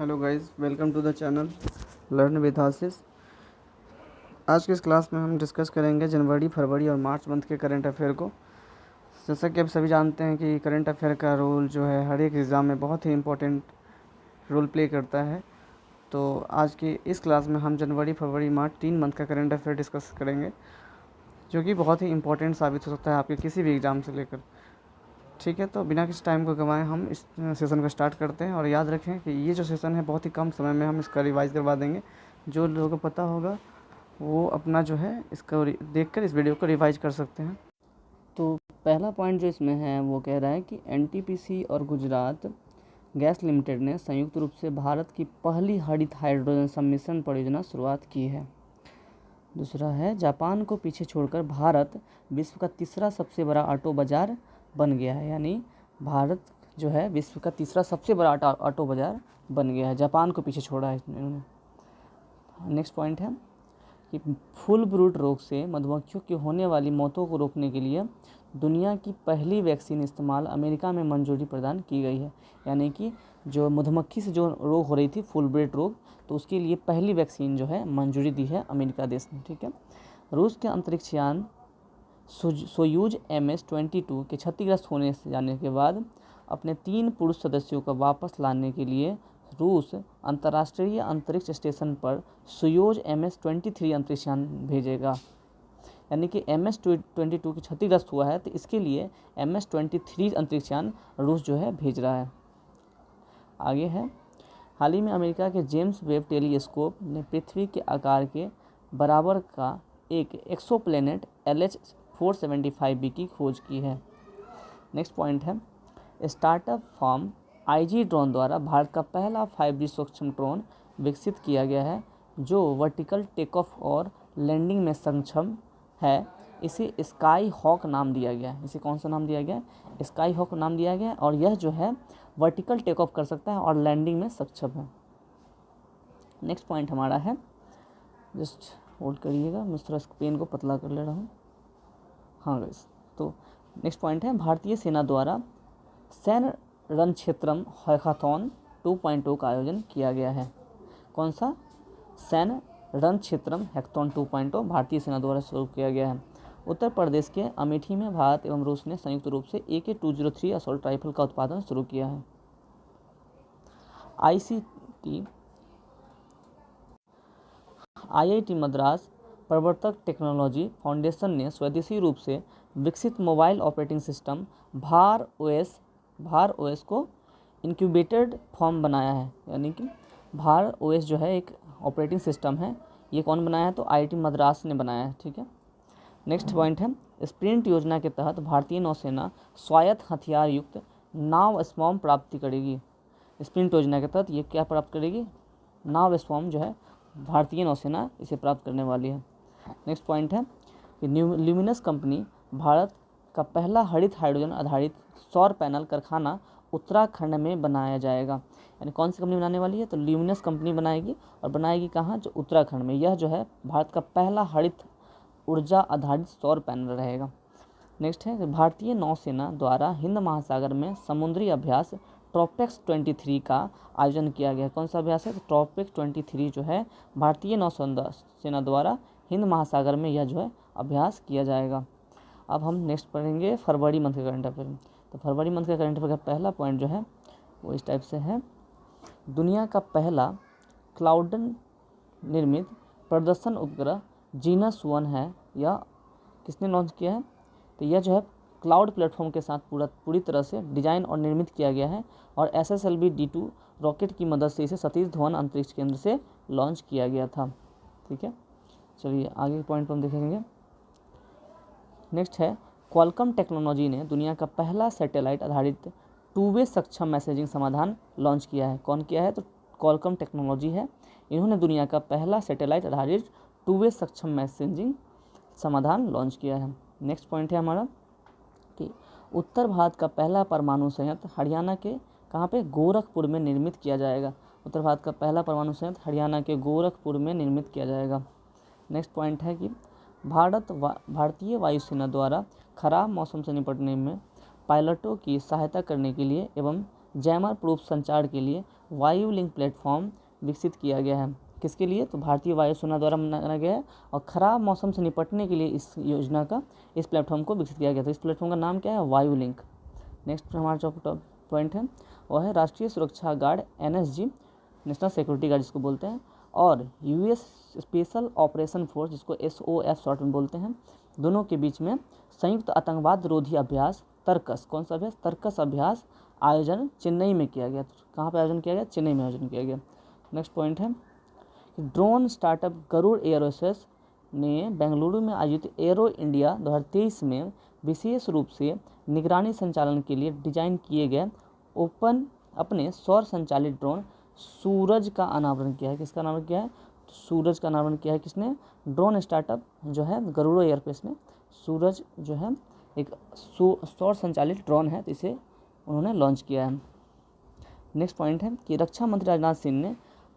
Hello guys, welcome to the channel learn with Ashish. आज की इस क्लास में हम डिस्कस करेंगे जनवरी, फरवरी और मार्च मंथ के करंट अफेयर को। जैसा कि आप सभी जानते हैं कि करंट अफेयर का रोल जो है हर एक एग्ज़ाम में बहुत ही इम्पोर्टेंट रोल प्ले करता है। तो आज की इस क्लास में हम जनवरी, फरवरी, मार्च 3 मंथ का करंट अफेयर डिस्कस करेंगे, जो कि बहुत ही इंपॉर्टेंट साबित हो सकता है आपके किसी भी एग्ज़ाम से लेकर। ठीक है, तो बिना किसी टाइम को गंवाए हम इस सेशन को स्टार्ट करते हैं। और याद रखें कि ये जो सेशन है बहुत ही कम समय में हम इसका रिवाइज़ करवा देंगे। जो लोगों को पता होगा वो अपना जो है इसको देखकर इस वीडियो को रिवाइज कर सकते हैं। तो पहला पॉइंट जो इसमें है वो कह रहा है कि एनटीपीसी और गुजरात गैस लिमिटेड ने संयुक्त रूप से भारत की पहली हरित हाइड्रोजन सम्मिश्रण परियोजना शुरुआत की है। दूसरा है, जापान को पीछे छोड़कर भारत विश्व का तीसरा सबसे बड़ा ऑटो बाज़ार बन गया है। यानी भारत जो है विश्व का तीसरा सबसे बड़ा ऑटो बाज़ार बन गया है, जापान को पीछे छोड़ा है इन्होंने। नेक्स्ट पॉइंट है कि फुल ब्रूड रोग से मधुमक्खियों की होने वाली मौतों को रोकने के लिए दुनिया की पहली वैक्सीन इस्तेमाल अमेरिका में मंजूरी प्रदान की गई है। यानी कि जो मधुमक्खी से जो रोग हो रही थी फुल ब्रूड रोग, तो उसके लिए पहली वैक्सीन जो है मंजूरी दी है अमेरिका देश ने। ठीक है, रूस के अंतरिक्ष यान सोयूज MS-22 के क्षतिग्रस्त होने से जाने के बाद अपने 3 पुरुष सदस्यों को वापस लाने के लिए रूस अंतर्राष्ट्रीय अंतरिक्ष स्टेशन पर सोयूज MS-23 अंतरिक्ष यान भेजेगा। यानी कि MS-22 की क्षतिग्रस्त हुआ है, तो इसके लिए MS-23 अंतरिक्ष यान रूस जो है भेज रहा है। आगे है, हाल ही में अमेरिका के जेम्स वेब टेलीस्कोप ने पृथ्वी के आकार के बराबर का एक एक्सोप्लैनेट LH-475b की खोज की है। नेक्स्ट पॉइंट है, स्टार्टअप फर्म IG ड्रोन द्वारा भारत का पहला 5G सक्षम ड्रोन विकसित किया गया है, जो वर्टिकल टेक ऑफ और लैंडिंग में सक्षम है। इसे स्काई हॉक नाम दिया गया है। इसे कौन सा नाम दिया गया है? स्काई हॉक नाम दिया गया है। और यह जो है वर्टिकल टेक ऑफ कर सकता है और लैंडिंग में सक्षम है। नेक्स्ट पॉइंट हमारा है, जस्ट होल्ड करिएगा, मैं थोड़ा पेन को पतला कर ले रहा हूँ। हाँ गाइस, तो नेक्स्ट पॉइंट है, भारतीय सेना द्वारा सैन्य रणक्षेत्रम हैकाथॉन 2.0 का आयोजन किया गया है। कौन सा? सैन्य रणक्षेत्रम हैकाथॉन 2.0 भारतीय सेना द्वारा शुरू किया गया है। उत्तर प्रदेश के अमेठी में भारत एवं रूस ने संयुक्त रूप से AK-203 असॉल्ट राइफल का उत्पादन शुरू किया है। IIT मद्रास प्रवर्तक टेक्नोलॉजी फाउंडेशन ने स्वदेशी रूप से विकसित मोबाइल ऑपरेटिंग सिस्टम भार OS को इंक्यूबेटेड फॉर्म बनाया है। यानी कि भार OS जो है एक ऑपरेटिंग सिस्टम है, ये कौन बनाया है? तो IIT मद्रास ने बनाया है। ठीक है, नेक्स्ट पॉइंट है, स्प्रिंट योजना के तहत भारतीय नौसेना स्वायत्त हथियार युक्त नाव स्वयं प्राप्ति करेगी। स्प्रिंट योजना के तहत ये क्या प्राप्त करेगी? नाव स्वयं जो है भारतीय नौसेना इसे प्राप्त करने वाली है। नेक्स्ट पॉइंट है कि ल्यूमिनस कंपनी भारत का पहला हरित हाइड्रोजन आधारित सौर पैनल कारखाना उत्तराखंड में बनाया जाएगा। यानी कौन सी कंपनी बनाने वाली है? तो ल्यूमिनस कंपनी बनाएगी, और बनाएगी कहाँ? जो उत्तराखंड में। यह जो है भारत का पहला हरित ऊर्जा आधारित सौर पैनल रहेगा। नेक्स्ट है, भारतीय नौसेना द्वारा हिंद महासागर में समुद्री अभ्यास ट्रॉपेक्स 23 का आयोजन किया गया। कौन सा अभ्यास है? तो ट्रॉपेक्स 23 जो है भारतीय नौसेना द्वारा हिंद महासागर में यह जो है अभ्यास किया जाएगा। अब हम नेक्स्ट पढ़ेंगे फरवरी मंथ का करंट अफेयर। तो फरवरी मंथ का करंट अफेयर का पहला पॉइंट जो है वो इस टाइप से है, दुनिया का पहला क्लाउड निर्मित प्रदर्शन उपग्रह जीनस 1 है। यह किसने लॉन्च किया है? तो यह जो है क्लाउड प्लेटफॉर्म के साथ पूरी तरह से डिजाइन और निर्मित किया गया है, और SSLV D2 रॉकेट की मदद से इसे सतीश धवन अंतरिक्ष केंद्र से लॉन्च किया गया था। ठीक है, चलिए आगे के पॉइंट पर हम देखेंगे। नेक्स्ट है, क्वालकॉम टेक्नोलॉजी ने दुनिया का पहला सैटेलाइट आधारित 2 वे सक्षम मैसेजिंग समाधान लॉन्च किया है। कौन किया है? तो क्वालकॉम टेक्नोलॉजी है। इन्होंने दुनिया का पहला सैटेलाइट आधारित 2 वे सक्षम मैसेजिंग समाधान लॉन्च किया है। नेक्स्ट पॉइंट है हमारा कि उत्तर भारत का पहला परमाणु संयंत्र हरियाणा के कहाँ पे? गोरखपुर में निर्मित किया जाएगा। उत्तर भारत का पहला परमाणु संयंत्र हरियाणा के गोरखपुर में निर्मित किया जाएगा। नेक्स्ट पॉइंट है कि भारतीय वायुसेना द्वारा खराब मौसम से निपटने में पायलटों की सहायता करने के लिए एवं जैमर प्रूफ संचार के लिए वायु लिंक प्लेटफॉर्म विकसित किया गया है। किसके लिए? तो भारतीय वायुसेना द्वारा बनाया गया है और ख़राब मौसम से निपटने के लिए इस योजना का, इस प्लेटफॉर्म को विकसित किया गया था। इस प्लेटफॉर्म का नाम क्या है? वायु लिंक। नेक्स्ट हमारा जो पॉइंट है वह है राष्ट्रीय सुरक्षा guard NSG, national security guard जिसको बोलते हैं, और US स्पेशल ऑपरेशन फोर्स जिसको SOF शॉर्ट में बोलते हैं, दोनों के बीच में संयुक्त आतंकवाद रोधी अभ्यास तर्कस, कौन सा अभ्यास? तर्कस अभ्यास आयोजन चेन्नई में किया गया। कहाँ पर आयोजन किया गया? चेन्नई में आयोजन किया गया। नेक्स्ट पॉइंट है ड्रोन स्टार्टअप गरुड़ एयरोस्पेस ने बेंगलुरु में आयोजित एरो इंडिया 2023 में विशेष रूप से निगरानी संचालन के लिए डिजाइन किए गए अपने सौर संचालित ड्रोन सूरज का अनावरण किया है। किसका अनावरण किया है? सूरज का अनावरण किया है। किसने? ड्रोन स्टार्टअप जो है गरुड़ एयरस्पेस में सूरज जो है एक सौर संचालित ड्रोन है, तो इसे उन्होंने लॉन्च किया है। नेक्स्ट पॉइंट है कि रक्षा मंत्री राजनाथ सिंह ने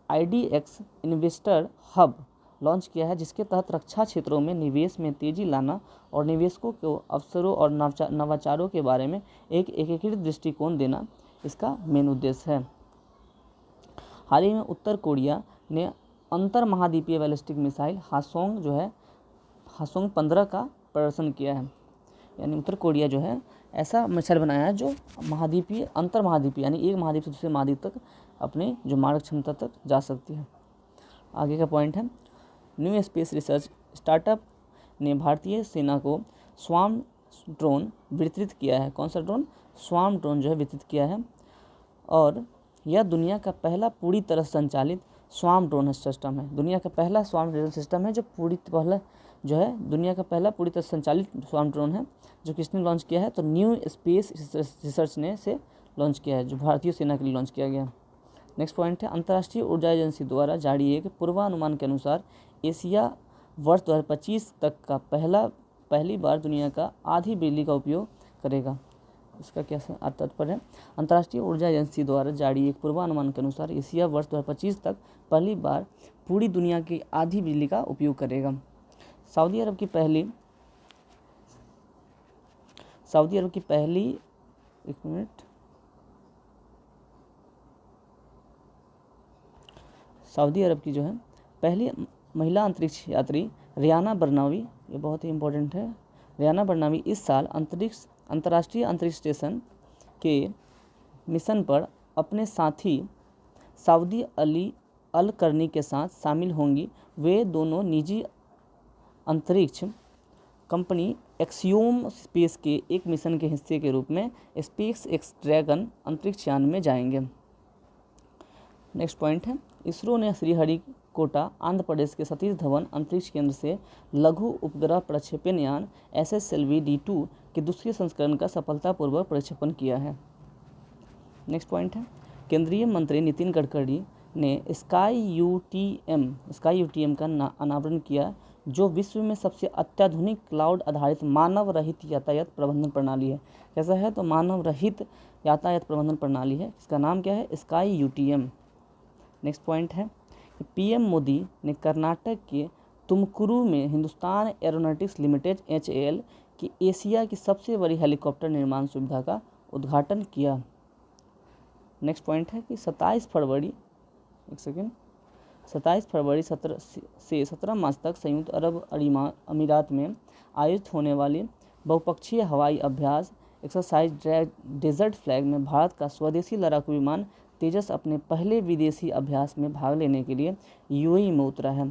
IDX इन्वेस्टर हब लॉन्च किया है, जिसके तहत रक्षा क्षेत्रों में निवेश में तेजी लाना और निवेशकों को अवसरों और नवाचारों के बारे में एक एकीकृत दृष्टिकोण देना इसका मेन उद्देश्य है। हाल ही में उत्तर कोरिया ने अंतर महाद्वीपीय बैलिस्टिक मिसाइल हासोंग जो है हासोंग 15 का प्रदर्शन किया है। यानी उत्तर कोरिया जो है ऐसा मिसाइल बनाया है जो महाद्वीपीय, अंतर महाद्वीपीय यानी एक महाद्वीप से दूसरे महाद्वीप तक अपने जो मारक क्षमता तक जा सकती है। आगे का पॉइंट है न्यू स्पेस रिसर्च स्टार्टअप ने भारतीय सेना को स्वार्म ड्रोन वितरित किया है। कौन सा ड्रोन? स्वार्म ड्रोन जो है वितरित किया है, और यह दुनिया का पहला पूरी तरह संचालित स्वार्म ड्रोन सिस्टम है। दुनिया का पहला स्वार्म ड्रोन सिस्टम है जो दुनिया का पहला पूरी तरह संचालित स्वार्म ड्रोन है, जो किसने लॉन्च किया है? तो न्यू स्पेस रिसर्च ने से लॉन्च किया है, जो भारतीय सेना के लिए लॉन्च किया गया। नेक्स्ट पॉइंट है अंतर्राष्ट्रीय ऊर्जा एजेंसी द्वारा जारी एक पूर्वानुमान के अनुसार एशिया वर्ष 2025 तक का पहली बार दुनिया का आधी बिजली का उपयोग करेगा। इसका क्या तात्पर्य है? अंतर्राष्ट्रीय ऊर्जा एजेंसी द्वारा जारी एक पूर्वानुमान के अनुसार एशिया वर्ष 2025 तक पहली बार पूरी दुनिया की आधी बिजली का उपयोग करेगा। सऊदी अरब की पहली सऊदी अरब की जो है पहली महिला अंतरिक्ष यात्री रियाना बरनावी, ये बहुत ही इम्पोर्टेंट है, रियाना बरनावी इस साल अंतर्राष्ट्रीय अंतरिक्ष स्टेशन के मिशन पर अपने साथी सऊदी अल करनी के साथ शामिल होंगी। वे दोनों निजी अंतरिक्ष कंपनी एक्सियोम स्पेस के एक मिशन के हिस्से के रूप में स्पेस एक्स ड्रैगन अंतरिक्ष यान में जाएंगे। नेक्स्ट पॉइंट है इसरो ने श्रीहरिकोटा आंध्र प्रदेश के सतीश धवन अंतरिक्ष केंद्र से लघु उपग्रह प्रक्षेपण यान SSLV-D2 के दूसरे संस्करण का सफलतापूर्वक प्रक्षेपण किया है। नेक्स्ट पॉइंट है केंद्रीय मंत्री नितिन गडकरी ने स्काई यूटीएम का अनावरण किया, जो विश्व में सबसे अत्याधुनिक क्लाउड आधारित मानव रहित यातायात प्रबंधन प्रणाली है। कैसा है? तो मानव रहित यातायात प्रबंधन प्रणाली है। इसका नाम क्या है? Sky UTM. नेक्स्ट पॉइंट है PM मोदी ने कर्नाटक के तुमकुरू में हिंदुस्तान एरोनॉटिक्स लिमिटेड HAL की एशिया की सबसे बड़ी हेलीकॉप्टर निर्माण सुविधा का उद्घाटन किया। नेक्स्ट पॉइंट है कि 27 फरवरी से 17 मार्च तक संयुक्त अरब अमीरात में आयोजित होने वाली बहुपक्षीय हवाई अभ्यास एक्सरसाइज डेजर्ट फ्लैग में भारत का स्वदेशी लड़ाकू विमान तेजस अपने पहले विदेशी अभ्यास में भाग लेने के लिए UAE में उतरा है।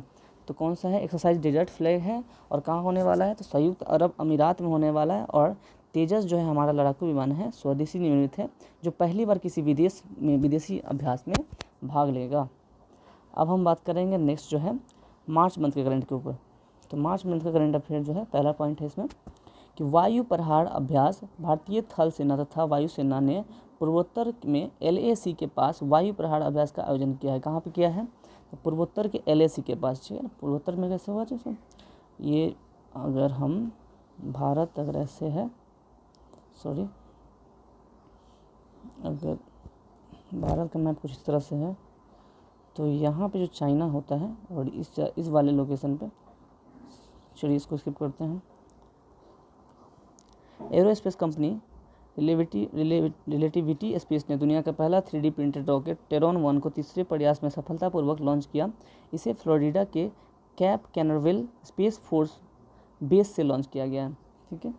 तो कौन सा है? एक्सरसाइज डेजर्ट फ्लैग है, और कहाँ होने वाला है? तो संयुक्त अरब अमीरात में होने वाला है। और तेजस जो है हमारा लड़ाकू विमान है, स्वदेशी निर्मित है, जो पहली बार किसी विदेशी अभ्यास में भाग लेगा। अब हम बात करेंगे नेक्स्ट जो है मार्च मंथ के करंट के ऊपर। तो मार्च मंथ का करंट अफेयर जो है पहला पॉइंट है इसमें कि वायु प्रहार अभ्यास भारतीय थल सेना तथा वायुसेना ने पूर्वोत्तर में LAC के पास वायु प्रहार अभ्यास का आयोजन किया है। कहाँ पे किया है? तो पूर्वोत्तर के LAC के पास। ठीक है, पूर्वोत्तर में कैसे हुआ? जैसे ये अगर हम भारत अगर ऐसे है अगर भारत का मैप कुछ इस तरह से है, तो यहाँ पे जो चाइना होता है और इस वाले लोकेशन पे, चलिए इसको स्किप करते हैं। एरोस्पेस कंपनी रिलेटिविटी स्पेस ने दुनिया का पहला 3D प्रिंटेड रॉकेट टेरॉन 1 को तीसरे प्रयास में सफलतापूर्वक लॉन्च किया। इसे फ्लोरिडा के कैप कैनरवेल स्पेस फोर्स बेस से लॉन्च किया गया है। ठीक है,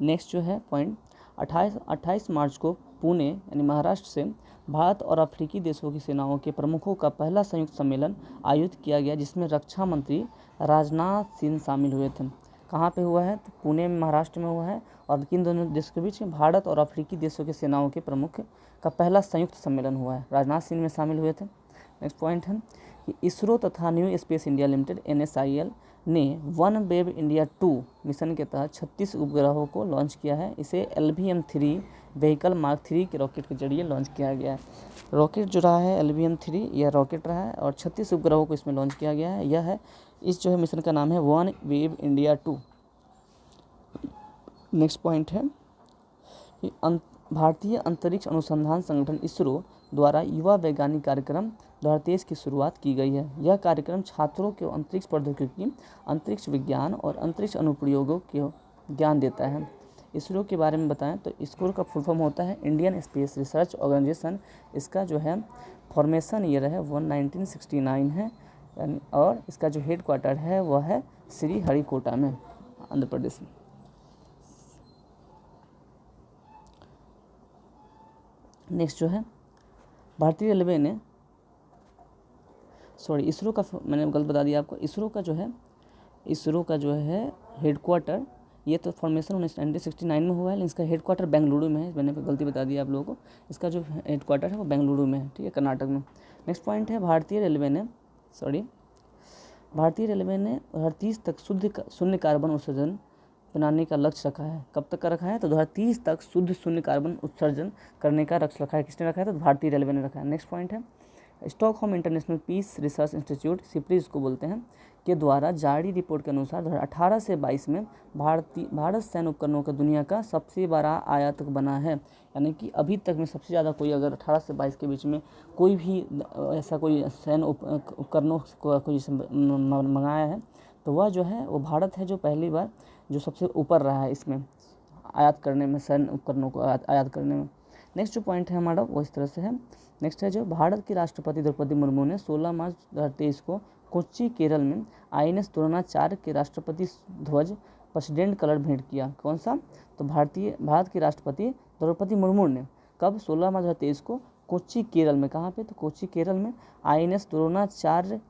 नेक्स्ट जो है पॉइंट 28 मार्च को पुणे यानी महाराष्ट्र से भारत और अफ्रीकी देशों की सेनाओं के प्रमुखों का पहला संयुक्त सम्मेलन आयोजित किया गया, जिसमें रक्षा मंत्री राजनाथ सिंह शामिल हुए थे। कहाँ पे हुआ है? तो पुणे में, महाराष्ट्र में हुआ है। और किन दोनों देशों के बीच में? भारत और अफ्रीकी देशों के सेनाओं के प्रमुख का पहला संयुक्त सम्मेलन हुआ है, राजनाथ सिंह में शामिल हुए थे। नेक्स्ट पॉइंट है कि इसरो तथा new space India limited NSIL ने वन वेब इंडिया 2 मिशन के तहत 36 उपग्रहों को लॉन्च किया है। इसे LVM-3 व्हीकल मार्क 3 के रॉकेट के जरिए लॉन्च किया गया है। रॉकेट जो रहा है LVM-3 यह रॉकेट रहा है और 36 उपग्रहों को इसमें लॉन्च किया गया है। यह है इस जो है मिशन का नाम है one web India 2। Next point है कि भारतीय अंतरिक्ष अनुसंधान संगठन इसरो द्वारा युवा वैज्ञानिक कार्यक्रम 2023 की शुरुआत की गई है। यह कार्यक्रम छात्रों को अंतरिक्ष प्रौद्योगिकी, अंतरिक्ष विज्ञान और अंतरिक्ष अनुप्रयोगों के ज्ञान देता है। इसरो के बारे में बताएं तो इसरो का फुल फॉर्म होता है इंडियन स्पेस रिसर्च ऑर्गेनाइजेशन। इसका जो है फॉर्मेशन ईयर है 1969 है और इसका जो हेड क्वार्टर है वह है श्रीहरिकोटा में, आंध्र प्रदेश में। नेक्स्ट जो है भारतीय रेलवे ने इसरो का, मैंने गलत बता दिया आपको, इसरो का जो है हेडक्वार्टर, ये तो फॉर्मेशन 1969 में हुआ है, लेकिन इसका हेडक्वार्टर बेंगलुरु में है। मैंने गलती बता दी आप लोगों को, इसका जो हेडक्वार्टर है वो बेंगलुरु में है, ठीक है, कर्नाटक में। नेक्स्ट पॉइंट है भारतीय रेलवे ने 2030 तक शून्य कार्बन उत्सर्जन बनाने का लक्ष्य रखा है। कब तक का रखा है? तो 2030 तक शून्य कार्बन उत्सर्जन करने का लक्ष्य रखा है। किसने रखा है? तो भारतीय रेलवे ने रखा है। नेक्स्ट पॉइंट है Stockholm International Peace Research Institute, SIPRI इसको बोलते हैं, के द्वारा जारी रिपोर्ट के अनुसार 2018 से 22 में भारत सैन्य उपकरणों का दुनिया का सबसे बड़ा आयातक बना है। यानी कि अभी तक में सबसे ज़्यादा कोई अगर 18 से 22 के बीच में कोई भी ऐसा कोई सैन्य उपकरणों को कोई मंगाया है तो वह जो है वो भारत है, जो पहली बार जो सबसे ऊपर रहा है इसमें आयात करने में, सैन्य उपकरणों को आयात करने में। नेक्स्ट जो पॉइंट है हमारा वो इस तरह से है। नेक्स्ट है जो भारत की राष्ट्रपति द्रौपदी मुर्मू ने 16 मार्च 2023 को कोच्चि केरल में INS द्रोणाचार्य के राष्ट्रपति ध्वज प्रेसिडेंट कलर भेंट किया। कौन सा? तो भारत की राष्ट्रपति द्रौपदी मुर्मू ने कब? 16 मार्च 2023 को कोच्चि केरल में। कहाँ पे? तो कोच्चि केरल में INS द्रोणाचार्य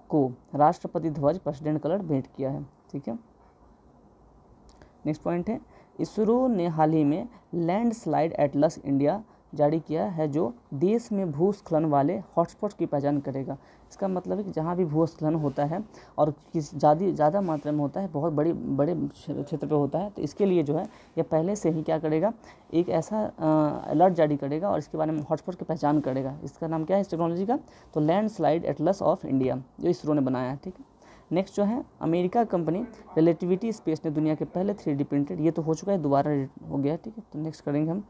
को राष्ट्रपति ध्वज प्रेसिडेंट कलर भेंट किया है। ठीक है, नेक्स्ट पॉइंट है इसरो ने हाल ही में लैंडस्लाइड एटलस इंडिया जारी किया है, जो देश में भूस्खलन वाले हॉटस्पॉट की पहचान करेगा। इसका मतलब है कि जहाँ भी भूस्खलन होता है और किस ज़्यादा मात्रा में होता है, बहुत बड़े क्षेत्र पे होता है, तो इसके लिए जो है यह पहले से ही क्या करेगा, एक ऐसा अलर्ट जारी करेगा और इसके बारे में हॉटस्पॉट की पहचान करेगा। इसका नाम क्या है इस टेक्नोलॉजी का? तो लैंडस्लाइड एटलस ऑफ इंडिया, जो इसरो ने बनाया है। ठीक है, नेक्स्ट जो है अमेरिका कंपनी रिलेटिविटी स्पेस ने दुनिया के पहले 3D प्रिंटेड, ये तो हो चुका है, दोबारा हो गया। ठीक है, तो नेक्स्ट करेंगे हम।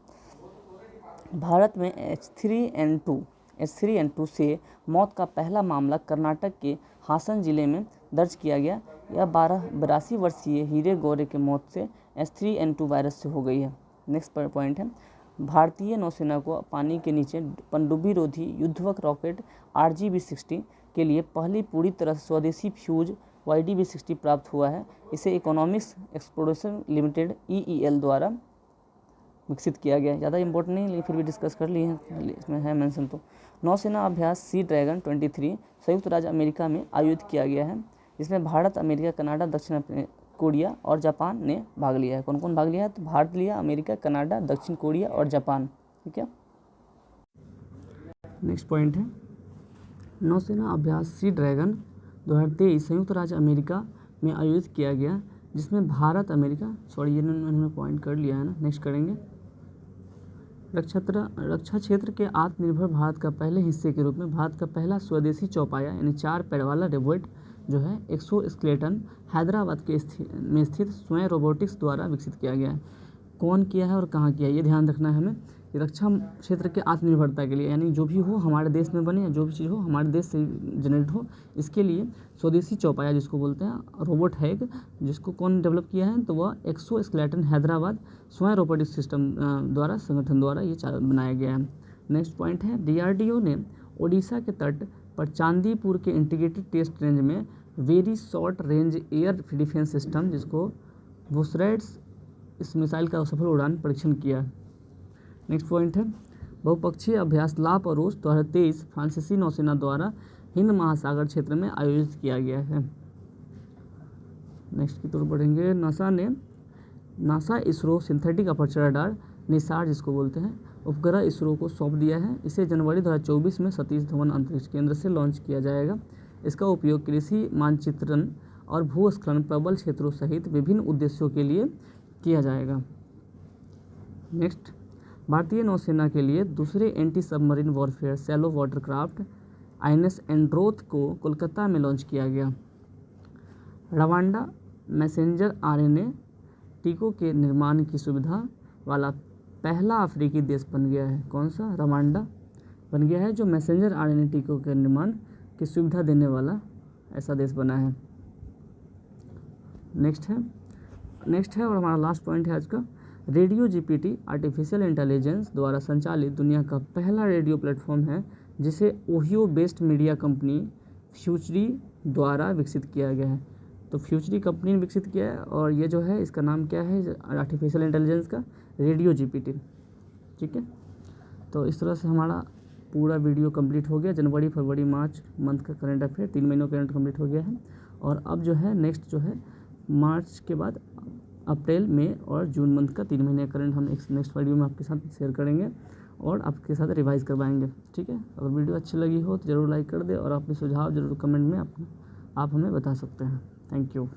भारत में H3N2 से मौत का पहला मामला कर्नाटक के हासन जिले में दर्ज किया गया। यह 82 वर्षीय हीरे गौरे के मौत से H3N2 वायरस से हो गई है। नेक्स्ट पॉइंट है भारतीय नौसेना को पानी के नीचे पनडुब्बी रोधी युद्धक रॉकेट RGB-60 के लिए पहली पूरी तरह से स्वदेशी फ्यूज YDB-60 प्राप्त हुआ है। इसे इकोनॉमिक्स एक्सप्लोरेशन लिमिटेड EEL द्वारा विकसित किया गया है। ज़्यादा इंपॉर्टेंट नहीं, लेकिन फिर भी डिस्कस कर लिए हैं, इसमें है मेंशन। तो नौसेना अभ्यास सी ड्रैगन 23 संयुक्त राज्य अमेरिका में आयोजित किया गया है, जिसमें भारत, अमेरिका, कनाडा, दक्षिण कोरिया और जापान ने भाग लिया है। कौन कौन भाग लिया है? तो भारत लिया, अमेरिका, कनाडा, दक्षिण कोरिया और जापान। ठीक है, नेक्स्ट पॉइंट है नौसेना अभ्यास सी ड्रैगन 2023 संयुक्त राज्य अमेरिका में आयोजित किया गया, जिसमें भारत, अमेरिका, ये हमने पॉइंट कर लिया है ना। नेक्स्ट करेंगे रक्षा क्षेत्र के आत्मनिर्भर भारत का पहले हिस्से के रूप में भारत का पहला स्वदेशी चौपाया यानी 4 पैर वाला रोबोट जो है एक्सोस्केलेटन हैदराबाद में स्थित स्वयं रोबोटिक्स द्वारा विकसित किया गया है। कौन किया है और कहाँ किया है, ये ध्यान रखना है हमें ये रक्षा क्षेत्र के आत्मनिर्भरता के लिए, यानी जो भी हो हमारे देश में बने या जो भी चीज़ हो हमारे देश से जनरेट हो, इसके लिए स्वदेशी चौपाया जिसको बोलते हैं, रोबोट है एक, जिसको कौन डेवलप किया है, तो वह एक्सोस्केलेटन हैदराबाद स्वयं रोबोटिक सिस्टम द्वारा संगठन द्वारा ये बनाया गया है। नेक्स्ट पॉइंट है, DRDO ने ओडिशा के तट पर चांदीपुर के इंटीग्रेटेड टेस्ट रेंज में very short range air defence system जिसको वुसरैट्स इस मिसाइल का सफल उड़ान परीक्षण किया। नेक्स्ट पॉइंट है, बहुपक्षीय अभ्यास ला परूस 2023 फ्रांसीसी नौसेना द्वारा हिंद महासागर क्षेत्र में आयोजित किया गया है। नेक्स्ट की तरफ बढ़ेंगे, NASA ISRO synthetic aperture radar Nisar जिसको बोलते हैं उपग्रह इसरो को सौंप दिया है। इसे जनवरी 2024 में सतीश धवन अंतरिक्ष केंद्र से लॉन्च किया जाएगा। इसका उपयोग कृषि मानचित्रण और भूस्खलन प्रबल क्षेत्रों सहित विभिन्न उद्देश्यों के लिए किया जाएगा। नेक्स्ट, भारतीय नौसेना के लिए दूसरे anti submarine warfare shallow watercraft INS Androth को कोलकाता में लॉन्च किया गया। रवांडा मैसेंजर RNA टीकों के निर्माण की सुविधा वाला पहला अफ्रीकी देश बन गया है। कौन सा? रवांडा बन गया है जो मैसेंजर RNA टीकों के निर्माण की सुविधा देने वाला ऐसा देश बना है। नेक्स्ट है और हमारा लास्ट पॉइंट है आज का, रेडियो GPT आर्टिफिशियल इंटेलिजेंस द्वारा संचालित दुनिया का पहला रेडियो प्लेटफॉर्म है जिसे ओहियो बेस्ड मीडिया कंपनी फ्यूचरी द्वारा विकसित किया गया है। तो फ्यूचरी कंपनी ने विकसित किया है और ये जो है इसका नाम क्या है आर्टिफिशियल इंटेलिजेंस का? Radio GPT। ठीक है, तो इस तरह से हमारा पूरा वीडियो कंप्लीट हो गया। जनवरी फरवरी मार्च मंथ का करंट अफेयर 3 महीनों का करंट कंप्लीट हो गया है। और अब जो है नेक्स्ट जो है मार्च के बाद अप्रैल मई और जून मंथ का 3 महीने का करंट हम एक नेक्स्ट वीडियो में आपके साथ शेयर करेंगे और आपके साथ रिवाइज करवाएंगे। ठीक है, अगर वीडियो अच्छी लगी हो तो ज़रूर लाइक कर दे और अपने सुझाव ज़रूर कमेंट में आप हमें बता सकते हैं। Thank you.